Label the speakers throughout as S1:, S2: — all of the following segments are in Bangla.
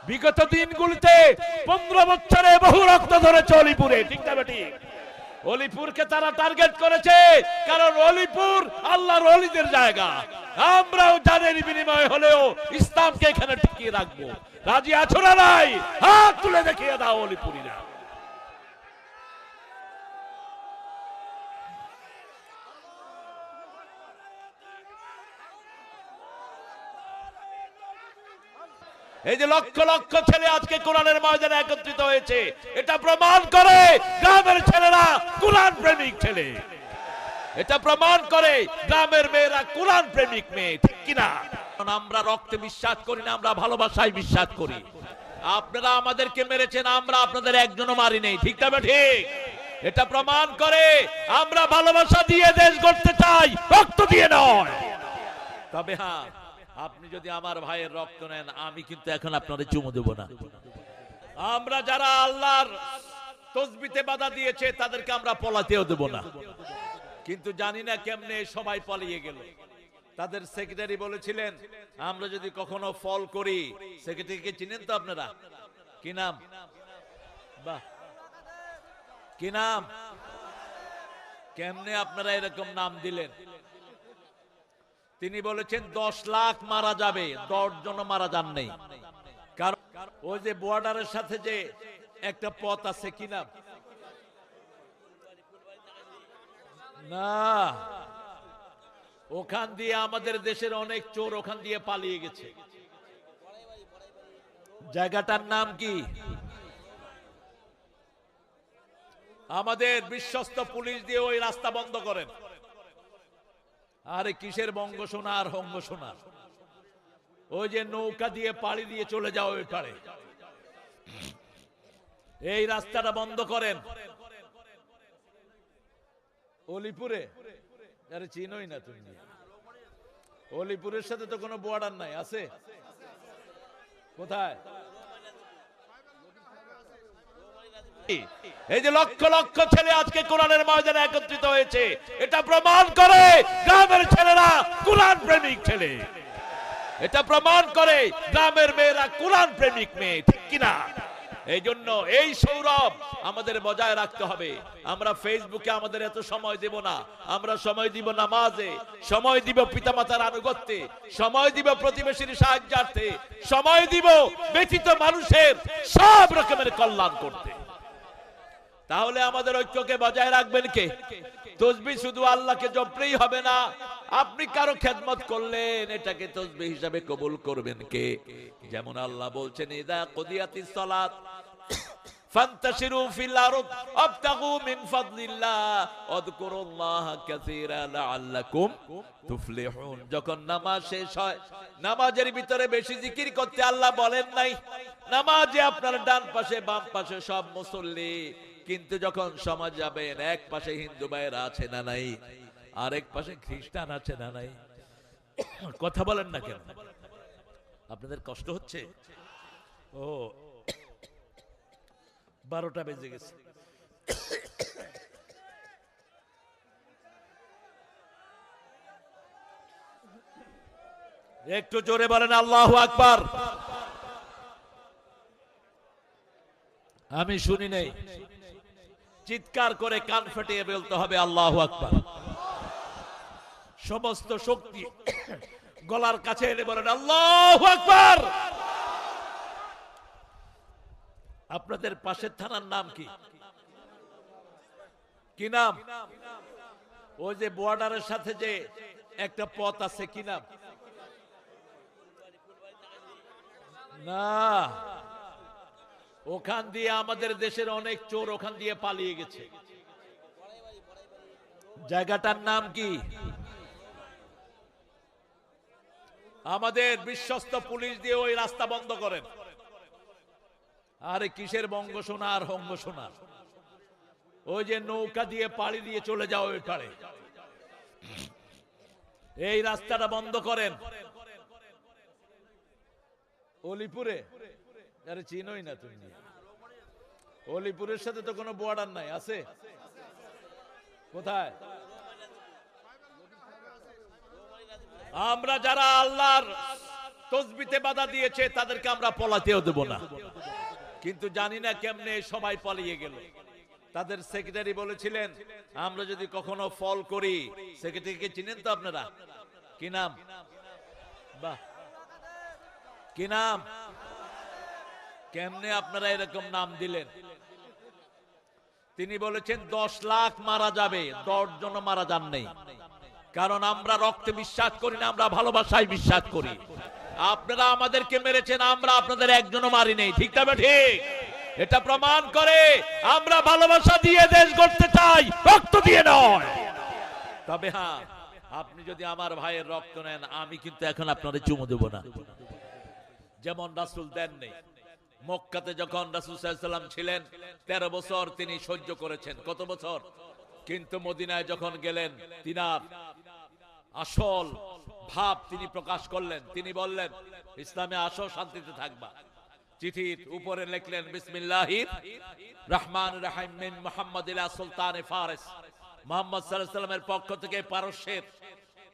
S1: বিগত দিনগুলিতে 15 বছরে বহু রক্ত ধরেছে অলিপুরে, ঠিক না ঠিক? অলিপুরকে তারা টার্গেট করেছে, কারণ অলিপুর আল্লাহর ওলিদের জায়গা। আমরাও জানের বিনিময় হলেও ইসলামকে এখানে টিকিয়ে রাখবো। রাজি আছো না নাই? হাত তুলে দেখিয়ে দাও অলিপুরীরা। এই যে লক্ষ লক্ষ ছেলে আজকে কোরআনের ময়দানে একত্রিত হয়েছে, এটা প্রমাণ করে গ্রামের ছেলেরা কোরআন প্রেমিক ছেলে। এটা প্রমাণ করে গ্রামের মেয়েরা কোরআন প্রেমিক মেয়ে, ঠিক কিনা? আমরা রক্তে বিশ্বাস করি না, আমরা ভালোবাসায় বিশ্বাস করি। আপনারা আমাদেরকে মেরেছেন, আমরা আপনাদের একজনও মারি নেই, ঠিক না ঠিক? এটা প্রমাণ করে আমরা ভালোবাসা দিয়ে দেশ গড়তে চাই, রক্ত দিয়ে নয়। তবে হ্যাঁ, আপনি যদি আমার ভাইয়ের রক্ত নেন, আমি কিন্তু এখন আপনাদের চুমু দেব না। আমরা যারা আল্লাহর তসবিতে বাধা দিয়েছে তাদেরকে আমরা পলাতেও দেব না। কিন্তু জানি না কেমনে সবাই পালিয়ে গেল। তাদের সেক্রেটারি বলেছিলেন, আমরা যদি কখনো ফল করি, সেক্রেটারিকে চিনেন তো আপনারা? কি নাম? বাহ, কি নাম? কেমনে আপনারা এরকম নাম দিলেন? তিনি বলেছেন 10 লাখ মারা যাবে, 10 জন মারা যান নেই। কারণ ওই যে বর্ডারের সাথে যে একটা পথ আছে, কি নাম? না, ওখান দিয়ে আমাদের দেশের অনেক চোর ওখান দিয়ে পালিয়ে গেছে। জায়গাটার নাম কি? আমাদের বিশ্বস্ত পুলিশ দিয়ে ওই রাস্তা বন্ধ করেন। আরে কিসের বঙ্গ সোনা আর হঙ্গ সোনা? ওই যে নৌকা দিয়ে পাড়ি দিয়ে চলে যাও ওই পারে, এই রাস্তাটা বন্ধ করেন। অলিপুরে আরে চিনোই না তুমি? অলিপুরের সাথে তো কোনো বর্ডার নাই, আছে? কোথায়? এই যে লক্ষ লক্ষ ছেলে আজকে কোরআনের ময়দানে একত্রিত হয়েছে, এটা প্রমাণ করে গ্রামের ছেলেরা কোরআন প্রেমিক ছেলে। এটা প্রমাণ করে গ্রামের মেয়েরা কোরআন প্রেমিক মেয়ে, ঠিক কিনা? এই জন্য এই সৌরভ আমাদের বজায় রাখতে হবে। আমরা ফেসবুকে আমাদের এত সময় দেব না, আমরা সময় দিব নামাজে, সময় দিব পিতামাতার আনুগত্যে, সময় দিব প্রতিবেশীর সাহায্যার্থে, সময় দিব ব্যথিত মানুষের সব রকমের কল্যাণ করতে। তাহলে আমাদের ঐক্যকে বজায় রাখবেন কে? তসবিহ শুধু আল্লাহকে জপলেই হবে না, আপনি কারো খেদমত করলেন, এটাকে তসবিহ হিসাবে কবুল করবেন কে? যেমন আল্লাহ বলছেন, ইদা কুদিয়াতিস সালাত ফান্তাশিরু ফিল আরদ আবতাগু মিন ফাদলিল্লাহ ওয়াযকুরুল্লাহা কাসীরা লাআল্লাকুম তুফলিহুন। যখন নামাজ শেষ হয়, নামাজের ভিতরে বেশি জিকির করতে আল্লাহ বলেন নাই। নামাজে আপনার ডান পাশে বাম পাশে সব মুসল্লি, কিন্তু যখন সমাজ যাবেন, এক পাশে হিন্দু ভাইয়েরা আছে না নাই, আরেক পাশে খ্রিস্টান আছে না নাই? কথা বলেন না কেন? আপনাদের কষ্ট হচ্ছে? ও 12টা বেজে গেছে। একটু জোরে বলেন আল্লাহু আকবার। আমি শুনি নাই, চিৎকার করে কান ফাটিয়ে বলতে হবে আল্লাহু আকবার। সমস্ত শক্তি গলার কাছে এনে বলেন আল্লাহু আকবার। আপনাদের পাশের থানার নাম কি? কি নাম? ওই যে বর্ডারের সাথে যে একটা পথ আছে, কি নাম? না, ওখান দিয়ে আমাদের দেশের অনেক চোর ওখান দিয়ে পালিয়ে গেছে। জায়গাটার নাম কি? আমাদের বিশ্বস্ত পুলিশ দিয়ে ওই রাস্তা বন্ধ করেন। আরে কিসের বঙ্গ সোনা আর হঙ্গ সোনা? ওই যে নৌকা দিয়ে পাড়ি দিয়ে চলে যাও ওই পারে, এই রাস্তাটা বন্ধ করেন। অলিপুরে আরে চিনোই না তুমি? অলিপুরের সাথে তো কোনো বর্ডার নাই, আছে? কোথায়? আমরা যারা আল্লাহর তসবিতে বাধা দিয়েছে তাদেরকে আমরা পলাতেও দেব না। কিন্তু জানি না কেমনে সবাই পালিয়ে গেল। তাদের সেক্রেটারি বলেছিলেন আমরা যদি কখনো ফল করি, সেক্রেটারিকে চিনেন তো আপনারা? কি নাম? বাহ, কি নাম? কেমনে আপনারা এরকম নাম দিলেন? তিনি বলেছেন 10 লাখ মারা যাবে, 10 জন মারা যান নেই। কারণ আমরা রক্তে বিশ্বাস করি না, আমরা ভালোবাসায় বিশ্বাস করি। আপনারা আমাদেরকে মেরেছেন, আমরা আপনাদের একজনও মারি নেই। ঠিক না ঠিক? এটা প্রমাণ করে আমরা ভালোবাসা দিয়ে দেশ গড়তে চাই, রক্ত দিয়ে নয়। তবে হ্যাঁ, আপনি যদি আমার ভাইয়ের রক্ত নেন, আমি কিন্তু এখন আপনাদের চুমু দেব না, যেমন রাসূল দেন নেই। মক্কাতে যখন রাসূল সাল্লাল্লাহু আলাইহি ওয়াসাল্লাম ছিলেন 13 বছর তিনি সহ্য করেছেন। কত বছর? কিন্তু মদিনায় যখন গেলেন তিনার আসল ভাব তিনি প্রকাশ করলেন। তিনি বললেন ইসলামে আসো, শান্তিতে থাকবা। চিঠির উপরে লিখলেন বিসমিল্লাহির রহমানির রহিম মিন মুহাম্মদ ইলা সুলতানে ফারিস। মুহাম্মদ সাল্লাল্লাহু আলাইহি ওয়াসাল্লামের পক্ষ থেকে পারস্যের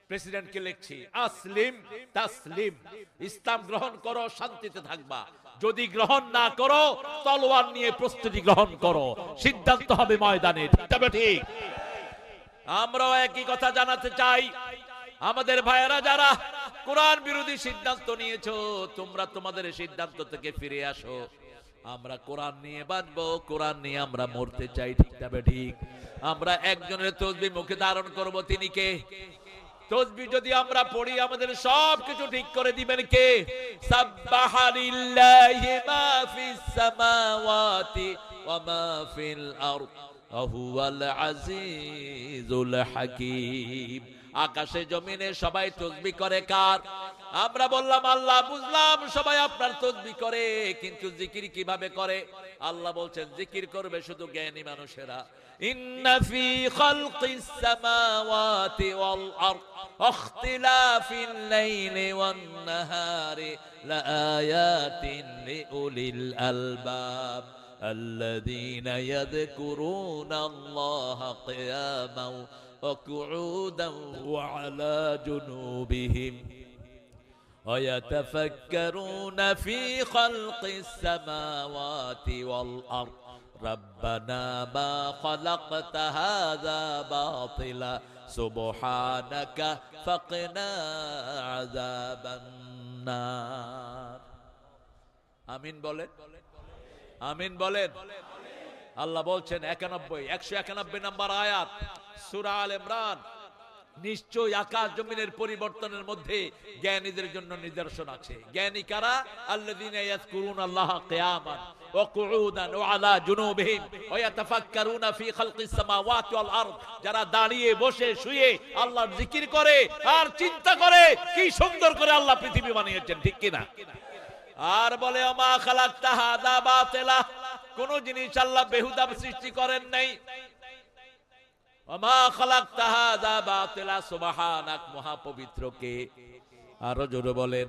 S1: প্রেসিডেন্টকে লিখছি, আসলিম তাসলিম, ইসলাম গ্রহণ করো, শান্তিতে থাকবা। যদি গ্রহণ না করো, তলোয়ার নিয়ে প্রস্তুতি গ্রহণ করো, সিদ্ধান্ত হবে ময়দানে। ঠিক? আমরাও একই কথা জানাতে চাই, আমাদের ভাইয়েরা যারা কোরআন বিরোধী সিদ্ধান্ত নিয়েছো, তোমরা তোমাদের সিদ্ধান্ত থেকে ফিরে আসো। আমরা কোরআন নিয়ে বাঁচবো, কোরআন নিয়ে আমরা মরতে চাই। ঠিক? আমরা একজনের তসবিহ মুখে ধারণ করব, তিনি কে? তসবিহ যদি আমরা পড়ি আমাদের সব কিছু ঠিক করে দিবেন কে? সাব্বাহা লিল্লাহি মা ফিস সামাওয়াতি ওয়া মা ফিল আরদ ওয়া হুয়াল আজিজুল হাকীম। আকাশে জমিনে সবাই তসবিহ করে কার? আমরা বললাম আল্লাহ। বুঝলাম সবাই আপনার তসবিহ করে, কিন্তু জিকির কিভাবে করে? আল্লাহ বলছেন জিকির করবে শুধু জ্ঞানী মানুষেরা। ইন্না ফি খালকিস সামাওয়াতি ওয়াল আরদ ইখতিলাফিল লাইলি ওয়ান নাহারি লাআয়াতিন লিউলিল আলবাব الذين يذكرون الله قياما وقعودا وعلى جنوبهم ويتفكرون في خلق السماوات والأرض ربنا ما خلقت هذا باطلا سبحانك فقنا عذاب النار। আমিন বলেন, আমিন বলেন। আল্লাহ বলছেন 191 নম্বর আয়াত সূরা আল ইমরান, নিশ্চয় আকাশ জমিনের পরিবর্তনের মধ্যে জ্ঞানীদের জন্য নিদর্শন আছে। জ্ঞানী কারা? আল্লাযীনা ইয়াযকুরুনাল্লাহা কিয়ামান ওয়া কুউদান ওয়া আলা জুনুবিহিম ওয়া ইয়াতাফাক্কারুনা ফি খালকিস সামাওয়াতি ওয়াল আরদ, যারা দাঁড়িয়ে বসে শুয়ে আল্লাহর জিকির করে আর চিন্তা করে কি সুন্দর করে আল্লাহ পৃথিবী বানিয়েছেন। ঠিক কি না? আর বলে ওমা খালাকতা হাযা বাতিলা, কোন জিনিস আল্লাহ বেহুদা সৃষ্টি করেন নাই। ওমা খালাকতা হাযা বাতিলা সুবহানাক, মহাপবিত্র কে? আরো জোরে বলেন,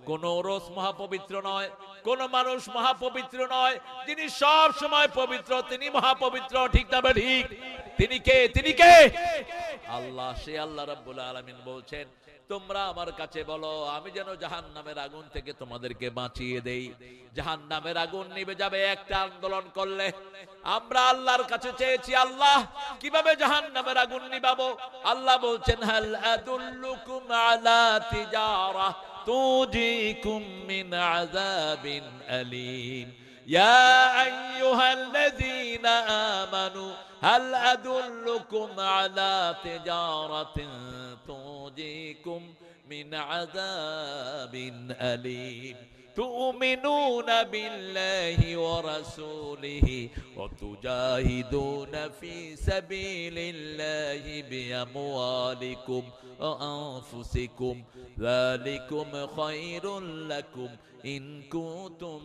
S1: কোন রস মহাপবিত্র নয়, কোন মানুষ মহাপবিত্র নয়, যিনি সব সময় পবিত্র তিনি মহাপবিত্র। ঠিক না ঠিক? তিনি কে? তিনি কে? আল্লাহ। সে আল্লাহ রাব্বুল আলামিন বলছেন তোমরা আমার কাছে বলো, আমি যেন জাহান্নামের আগুন থেকে তোমাদেরকে বাঁচিয়ে দেই। জাহান্নামের আগুন নিভে যাবে একটা আন্দোলন করলে। আমরা আল্লাহর কাছে চেয়েছি, আল্লাহ কিভাবে জাহান্নামের আগুন নিভাবো? আল্লাহ বলছেন হাল আদুল্লুকুম আলা তিজারা তুজিকুম মিন আযাবিন আলীম ইয়া আইয়ুহাল্লাযীনা আমানু হাল আদুল্লুকুম আলা তিজারাতিন তুজিকুম মিন আযাবিন আলীম تؤمنون بالله ورسوله وتجاهدون في سبيل الله بأموالكم وأنفسكم ذلكم خير لكم إن كنتم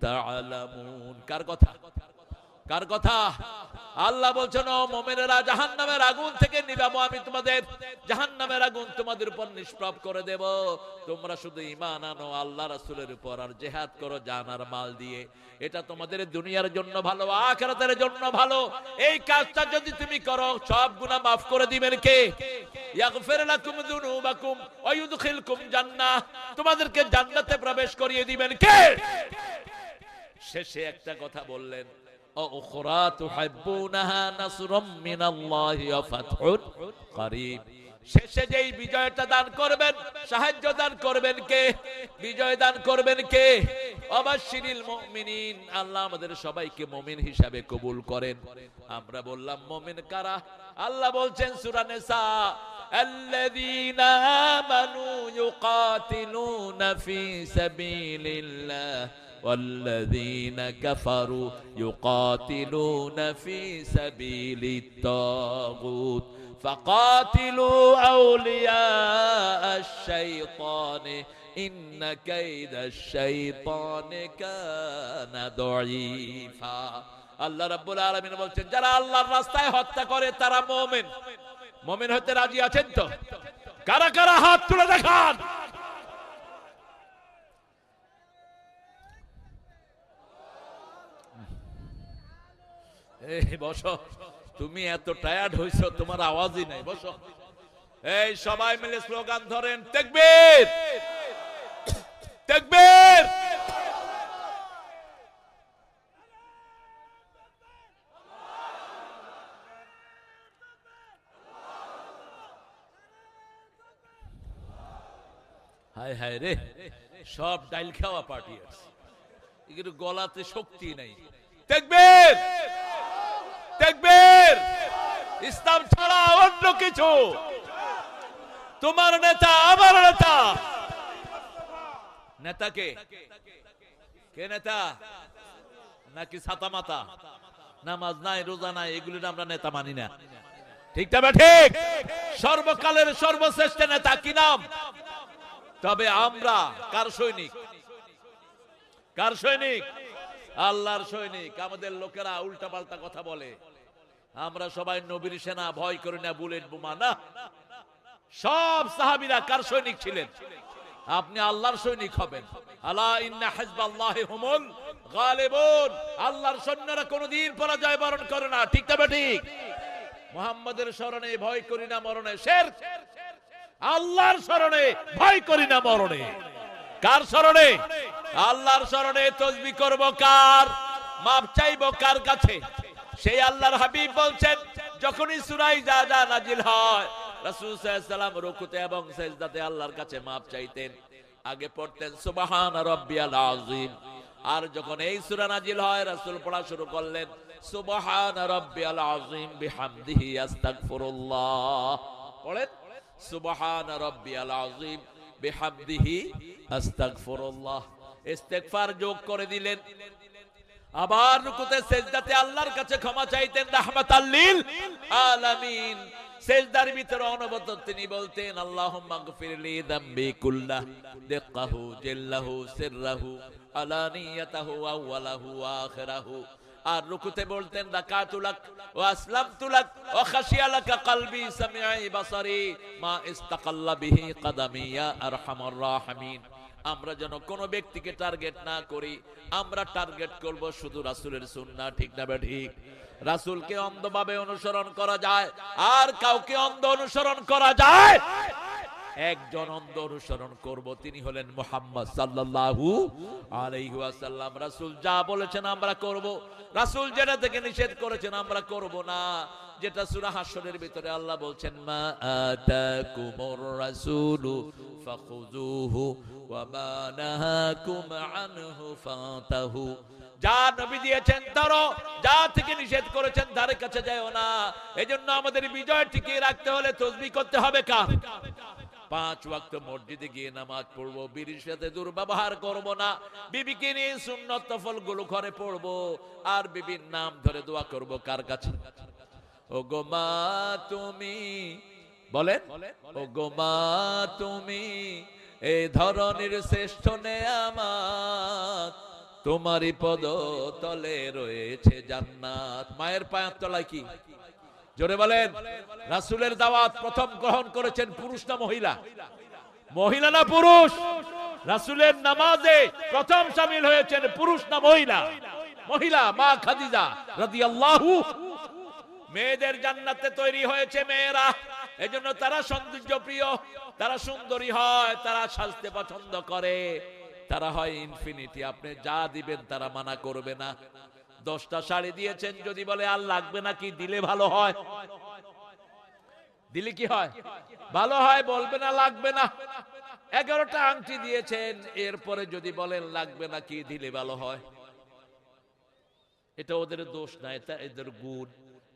S1: تعلمون। কার কথা? কার কথা? আল্লাহ বলছেন, ও মুমিনেরা, জাহান্নামের আগুন থেকে নিবাবো আমি তোমাদের, জাহান্নামের আগুন তোমাদের উপর নিষ্প্রভ করে দেব। তোমরা শুধু ঈমান আনো আল্লাহ রাসূলের উপর, আর জিহাদ করো জান আর মাল দিয়ে। এটা তোমাদের দুনিয়ার জন্য ভালো, আখিরাতের জন্য ভালো। এই কাজটা যদি তুমি করো, সব গুনাহ মাফ করে দিবেন কে? ইয়াগফির লাকুম যুনুবাকুম ওয়া ইউদখিলকুম জান্নাহ, তোমাদেরকে জান্নাতে প্রবেশ করিয়ে দিবেন কে? শেষে একটা কথা বললেন, وأخرى تحبونها نصر من الله وفتح قريب। শেষে যেই বিজয়টা দান করবেন, সাহায্য দান করবেন কে? বিজয় দান করবেন কে? অবাশশিরিল মুমিনিন, আল্লাহ আমাদের সবাইকে মুমিন হিসাবে কবুল করেন। আমরা বললাম মুমিন কারা? আল্লাহ বলছেন সূরা নিসা, আল্লাযীনা আমানু ইউকাতিলুনা ফি সাবিলিল্লাহ والذين كفروا يقاتلون في سبيل الطاغوت فقاتلوا أولياء الشيطان إن كيد الشيطان كان ضعيفا। আল্লাহ রাব্বুল আলামিন বলছেন, যারা আল্লাহর রাস্তায় হত্যা করে তারা মুমিন। মুমিন হতে রাজি আছেন তো? কারা কারা হাত তুলে দেখান। এই বসো, তুমি এত টায়ার্ড হইছো, তোমার আওয়াজই নাই, বসো। এই সবাই মিলে স্লোগান ধরেন, তাকবীর তাকবীর। হায় হায় রে, সব ডাইল খাওয়া পার্টি আছে, এগুলো গলাতে শক্তি নাই। তাকবীর তাকবীর। ইসলাম ছাড়া অন্য কিছু, তোমার নেতা আমার নেতা। নেতা কে? কে নেতা? নাকি ছাতা মাতা? নামাজ নাই, রোজা নাই, এগুলো আমরা নেতা মানি না। ঠিক তবে ঠিক, সর্বকালের সর্বশ্রেষ্ঠ নেতা কি নাম? তবে আমরা কার সৈনিক? কার সৈনিক? আল্লাহর সৈনিক। আমাদের লোকেরা উল্টা পাল্টা কথা বলে, আমরা সবাই নবীর সেনা, ভয় করি না বুলেট বোমা না। সব সাহাবীরা কার সৈনিক ছিলেন? আপনি আল্লাহর সৈনিক হবেন। আলা ইন্না হিজবাল্লাহি হুমুল গালিবুন। আল্লাহর সৈন্যরা কোনদিন পরাজয় বরণ করে না। ঠিক তবে ঠিক। মুহাম্মাদের শরণে ভয় করি না মরণে, শিরক। আল্লাহর শরণে ভয় করি না মরণে। কার শরণে? আল্লাহর শরণে। তসবিহ করব কার? মাপ চাইব কার কাছে? সেই আল্লাহর হাবিব বলছেন, যখনই সূরা ইজা নাজিল হয়, রাসূল সাল্লাল্লাহু আলাইহি ওয়াসাল্লাম রুকুতে এবং সিজদাতে আল্লাহর কাছে মাপ চাইতেন। আগে পড়তেন সুবহান রাব্বিয়াল আযীম, আর যখন এই সূরা নাজিল হয়, রাসূল পড়া শুরু করলেন সুবহান রাব্বিয়াল আযীম বিহামদিহি আস্তাগফিরুল্লাহ। পড়েন সুবহান রাব্বিয়াল আযীম বিহামদিহি আস্তাগফিরুল্লাহ। ইস্তেগফার যোগ করে দিলেন। আবার রুকুতে সিজদাতে আল্লাহর কাছে ক্ষমা চাইতেন রাহমাতাল লিল আলামিন। সিজদার ভিতরে অনবরত তিনি বলতেন আল্লাহুম্মা গফিরলি যামবি কুল্লাহ দিক্কাহু জিল্লাহু সিররাহু আলানিয়াতাহু আউওয়ালাহু ওয়া আখিরাহু। আর রুকুতে বলতেন রাকাতুলাক ওয়া আসলামতুলাক ওয়া খাশিয়ালাকা কলবি সামিঈ বাসারি মা ইস্তাকাল্লা বিহি কদমি ইয়া আরহামার রাহিমিন। আমরা যেন কোন ব্যক্তিকে টার্গেট না করি, আমরা টার্গেট করব শুধু রাসূলের সুন্নাহ। ঠিক না ঠিক? রাসূলকে অন্ধভাবে অনুসরণ করা যায়, আর কাউকে অন্ধ অনুসরণ করা যায়? একজন অন্ধ অনুসরণ করব, তিনি হলেন মুহাম্মদ সাল্লাল্লাহু আলাইহি ওয়াসাল্লাম। রাসূল যা বলেছেন আমরা করব, রাসূল যেটা থেকে নিষেধ করেছেন আমরা করব না। যেটা সূরা হাশরের ভিতরে আল্লাহ বলছেন, মা আতাকুমুর রাসূলু ফাখুযুহু ওয়া মা নাহাকুম আনহু ফাতাহু। যা নবী দিয়েছেন ধরো, যা থেকে নিষেধ করেছেন ধারে কাছে যাও না। এজন্য আমাদের বিজয় টিকিয়ে রাখতে হলে তাসবিহ করতে হবে কার? 5 ওয়াক্ত মসজিদে গিয়ে নামাজ পড়বো, বিবির সাথে দুর্ব্যবহার করব না, বিবিকে নিয়ে সুন্নত নফল গুলো ঘরে পড়বো, আর বিবির নাম ধরে দোয়া করব কার কাছে? ও গো মা তুমি, বলেন ও গো মা তুমি এই ধরনের শ্রেষ্ঠ নেয়ামত, তোমারই পদ তলে রয়েছে জান্নাত। মায়ের পায়ের তলায় কি? জোরে বলেন। রাসূলের দাওয়াত প্রথম গ্রহণ করেছেন পুরুষ না মহিলা? মহিলা না পুরুষ? রাসূলের নামাজে প্রথম শামিল হয়েছেন পুরুষ না মহিলা? মহিলা, মা খাদিজা রাদিয়াল্লাহু। মেয়েদের জান্নাতে তৈরি হয়েছে মেয়েরা, এজন্য তারা সৌন্দর্য প্রিয়, তারা সুন্দরী হয়, তারা সাজতে পছন্দ করে, তারা হয় ইনফিনিটি। আপনি যা দিবেন তারা মানা করবে না। 10টা শাড়ি দিয়েছেন, যদি বলে আর লাগবে না, কি দিলে ভালো হয়? দিলে কি হয়? ভালো হয়। বলবে না লাগবে না। 11টা আংটি দিয়েছেন, এরপরে যদি বলেন লাগবে না, কি দিলে ভালো হয়? এটা ওদের দোষ না, এটা এদের গুণ।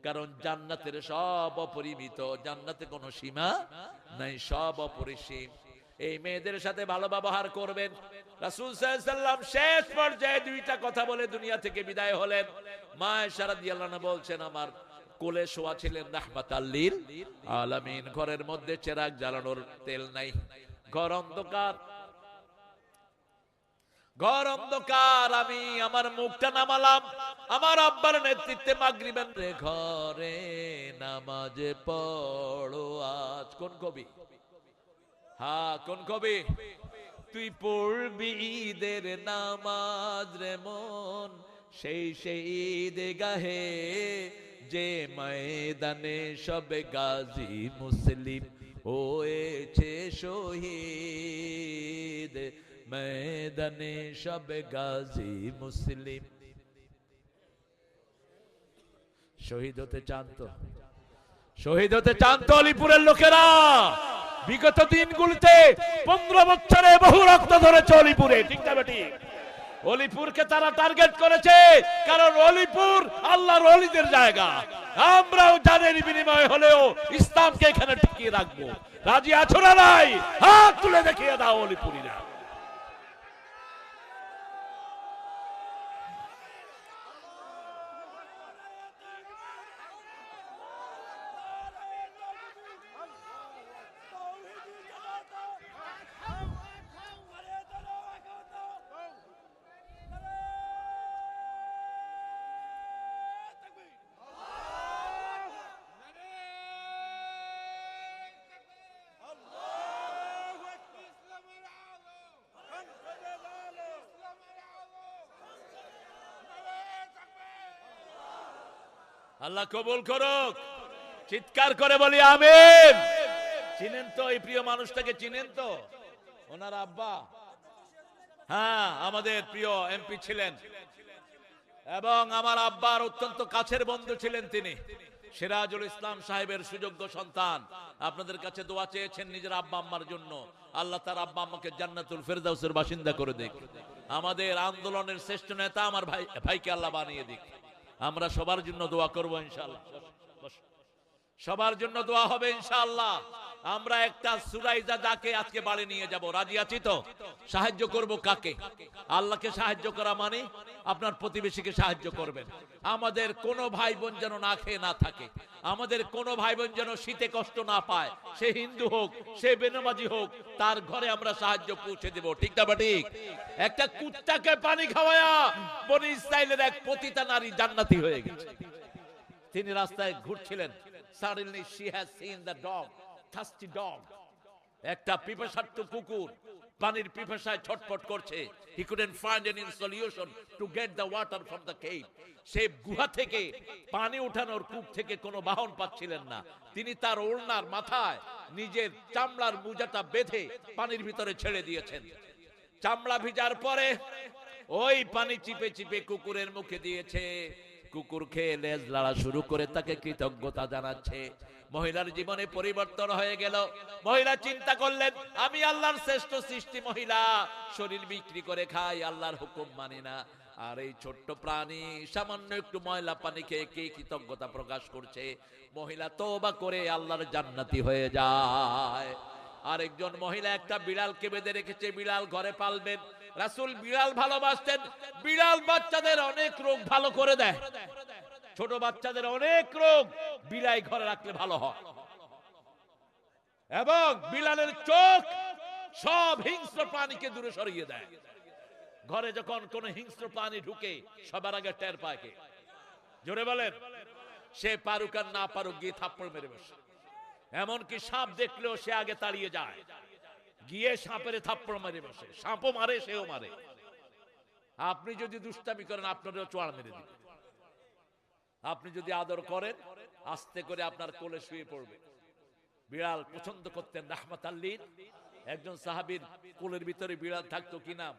S1: কারণ জান্নাতের সব অপরিমিত, জান্নাতে কোনো সীমা নাই, সব অপরিসীম। এই মেয়েদের সাথে ভালো ব্যবহার করবেন। রাসূল সাল্লাল্লাহু আলাইহি ওয়াসাল্লাম শেষ পর্যায়ে 2টা কথা বলে দুনিয়া থেকে বিদায় হলেন। মা আয়েশা রাদিয়াল্লাহু আনহা বলছেন, আমার কোলে শোয়া ছিলেন রাহমাতাল লিল আলামিন। ঘরের মধ্যে চেরাগ জ্বালানোর তেল নাই, ঘর অন্ধকার, ঘর অন্ধকার। আমি আমার মুখটা নামালাম, আমার আব্বার নেতৃত্বে মাগরিবের ঘরে নামাজ পড়ো আজ। কোন কবি? হ্যাঁ, কোন কবি? তুই পড়বি ঈদের নামাজ রে মন, সেই সেই ঈদ গাহে যে ময়দানে সব গাজী মুসলিম হয়েছে শহীদ, ময়দানে সব গাজী মুসলিম। শহীদ হতে চান তো? শহীদ হতে চান তো অলিপুরের লোকেরা? বিগত দিনগুলিতে 15 বছরে বহু রক্ত ধরেছে অলিপুরে, ঠিক না বেটি? অলিপুরকে তারা টার্গেট করেছে, কারণ অলিপুর আল্লাহর ওলিদের জায়গা। আমরাও জানের বিনিময় হলেও ইসলামকে এখানে টিকিয়ে রাখবো। রাজি আছো না নাই? হাত তুলে দেখিয়ে দাও অলিপুরীরা। আল্লাহ কবুল করুক। চিৎকার করে বলি আমিন। চিনেন তো এই প্রিয় মানুষটাকে? চিনেন তো? ওনার আব্বা, হ্যাঁ, আমাদের প্রিয় এমপি ছিলেন এবং আমার আব্বার অত্যন্ত কাছের বন্ধু ছিলেন তিনি। সিরাজুল ইসলাম সাহেবের সুযোগ্য সন্তান। আপনাদের কাছে দোয়া চেয়েছেন নিজের আব্বা আম্মার জন্য। আল্লাহ তার আব্বা আম্মাকে জান্নাতুল ফেরদাউসের বাসিন্দা করে দিক। আমাদের আন্দোলনের শ্রেষ্ঠ নেতা আমার ভাইকে আল্লাহ বানিয়ে দিক। আমরা সবার জন্য দোয়া করব ইনশাআল্লাহ। সবার জন্য দোয়া হবে ইনশাআল্লাহ। আমরা একটা সুরাইজা যাকে আজকে বাড়ি নিয়ে যাব, রাজি আছি তো? সাহায্য করব কাকে? আল্লাহকে সাহায্য করা মানে আপনার প্রতিবেশীকে সাহায্য করবেন। আমাদের কোনো ভাই বোন যেন না খেয়ে না থাকে, আমাদের কোনো ভাই বোন যেন শীতে কষ্ট না পায়, সে হিন্দু হোক, সে বেনামাজি হোক, তার ঘরে আমরা সাহায্য পৌঁছে দেব, ঠিক না ঠিক? একটা কুত্তাকে পানি খাওয়ায়া বনি ইসরাইলের এক পতিতা নারী জান্নাতি হয়ে গেছে। তিনি রাস্তায় ঘুরছিলেন, suddenly she has seen the dog, thirsty dog, একটা পিপাসার্ত কুকুর পানির পিপাসায় ছটফট করছে। he couldn't find any solution to get the water from the cave. সে গুহা থেকে পানি উঠানোর কূপ থেকে কোনো বাহন পাচ্ছিলেন না। তিনি তার ওড়নার মাথায় নিজের চামড়ার মোজাটা বেঁধে পানির ভিতরে ছেড়ে দিয়েছেন। চামড়া ভিজার পরে ওই পানি চিপে চিপে কুকুরের মুখে দিয়েছে। কুকুর খেয়ে লেজ লাড়া শুরু করে তাকে কৃতজ্ঞতা জানাচ্ছে। মহিলার জীবনে পরিবর্তন হয়ে গেল। মহিলা চিন্তা করলেন, আমি আল্লাহর শ্রেষ্ঠ সৃষ্টি মহিলা, শরীর বিক্রি করে খাই, আল্লাহর হুকুম মানি না। আর এই ছোট্ট প্রাণী সামান্য একটু ময়লা পানি খেয়ে কে কৃতজ্ঞতা প্রকাশ করছে? মহিলা তওবা করে আল্লাহর জান্নাতি হয়ে যায়। আরেকজন মহিলা একটা বিড়ালকে বেঁধে রেখেছে, বিড়াল ঘরে পালবেন। রাসূল বিড়াল ভালোবাসতেন। বিড়াল বাচ্চাদের অনেক রোগ ভালো করে দেয়। ছোট বাচ্চাদের অনেক রোগ বিলাই ঘরে রাখলে ভালো হয়। এবং বিড়ালের চোখ সব হিংস্র প্রাণীকে দূরে সরিয়ে দেয়। ঘরে যখন কোন হিংস্র প্রাণী ঢুকে সবার আগে টের পায় কে? জোরে বলেন। সে পারুক আর না পারুক গিয়ে থাপ্পড় মেরে বসে। এমনকি সাপ দেখলেও সে আগে তাড়িয়ে যায়, গিয়ে সাপের থাপ্পড় মেরে বসে। সাপও মারে, সেও মারে। আপনি যদি দুষ্টামি করেন আপনারও চোয়াল মেরে দিবে। আপনি যদি আদর করেন আস্তে করে আপনার কোলে শুয়ে পড়বে। বিড়াল পছন্দ করতেন রাহমাতাল্লিল। একজন সাহাবীর কোলের ভিতরে বিড়াল থাকতো, কি নাম?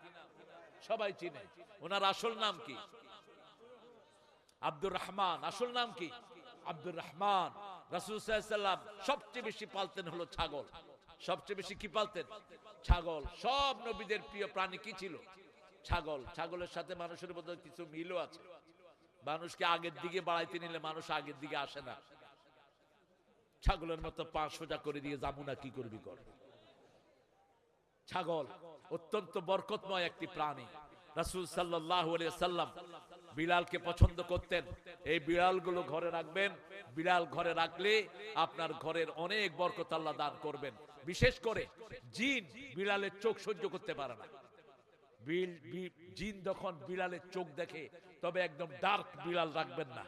S1: সবাই চিনে। ওনার আসল নাম কি? আব্দুর রহমান। আসল নাম কি? আব্দুর রহমান। রাসূল সাল্লাল্লাহু আলাইহি ওয়াসাল্লাম সবচেয়ে বেশি পালতেন হলো ছাগল। সবচেয়ে বেশি কি পালতেন? ছাগল। সব নবীদের প্রিয় প্রাণী কি ছিল? ছাগল। ছাগলের সাথে মানুষের মধ্যে কিছু মিলও আছে। মানুষকে আগের দিকে বাড়াইতে নিলে মানুষ আগের দিকে আসে না। ছাগলের মতো পা সোজা করে দিয়ে যাবো না, কি করবি কর। ছাগল অত্যন্ত বরকতময় একটি প্রাণী। রাসূল সাল্লাল্লাহু আলাইহি ওয়াসাল্লাম বিড়ালকে পছন্দ করতেন। এই বিড়ালগুলো ঘরে রাখবেন। বিড়াল ঘরে রাখলে আপনার ঘরের অনেক বরকত আল্লাহ দান করবেন। বিশেষ করে জিন বিড়ালের চোখ সহ্য করতে পারে না। জিন যখন বিড়ালের চোখ দেখে তবে একদম ডার্ক বিড়াল রাখবেন না।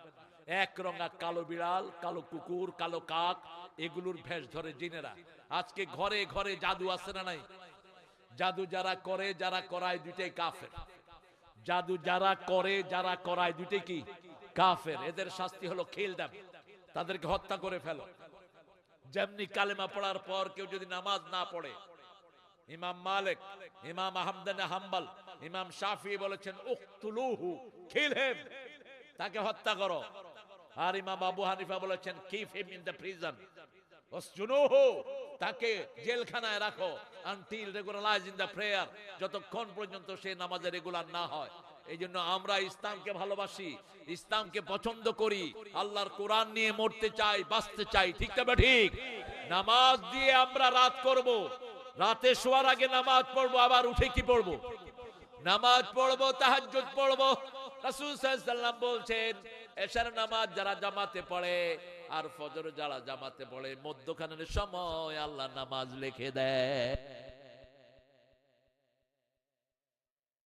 S1: এক রঙা কালো বিড়াল, কালো কুকুর, কালো কাক, এগুলোর ভেষ ধরে জিনেরা। আজকে ঘরে ঘরে জাদু আছে না নাই? জাদু যারা করে যারা করায় দুইটাই কাফের। জাদু যারা করে যারা করায় দুইটাই কি? কাফের। এদের শাস্তি হলো খিলদাম, তাদেরকে হত্যা করে ফেলো। যেমনি কালেমা পড়ার পর কেউ যদি নামাজ না পড়ে, ইমাম মালিক, ইমাম আহমদ ইবনে হাম্বল, ইমাম শাফি বলেছেন উকতুলুহু, কিল হিম, তাকে হত্যা করো। আর ইমাম আবু হানিফা বলেছেন keep him in the prison, ওয়াসজুনুহু, তাকে জেলখানায় রাখো, until regularize in the prayer, যতক্ষণ পর্যন্ত সে নামাজে রেগুলার না হয়। এই জন্য আমরা ইসলামকে ভালোবাসি, ইসলামকে পছন্দ করি, আল্লাহর কোরআন নিয়ে মরতে চাই, বাঁচতে চাই। ঠিক না ঠিক? নামাজ দিয়ে আমরা রাত করব, রাতে শোয়ার আগে নামাজ পড়বো, আবার উঠে কি পড়বো? নামাজ পড়বো, তাহাজ্জুদ পড়বো। রাসূল সাল্লাল্লাহু আলাইহি ওয়াসাল্লাম বলছেন এশার নামাজ যারা জামাতে পড়ে আর ফজর যারা জামাতে পড়ে, মধ্যখানের সময় আল্লাহ নামাজ লিখে দেয়।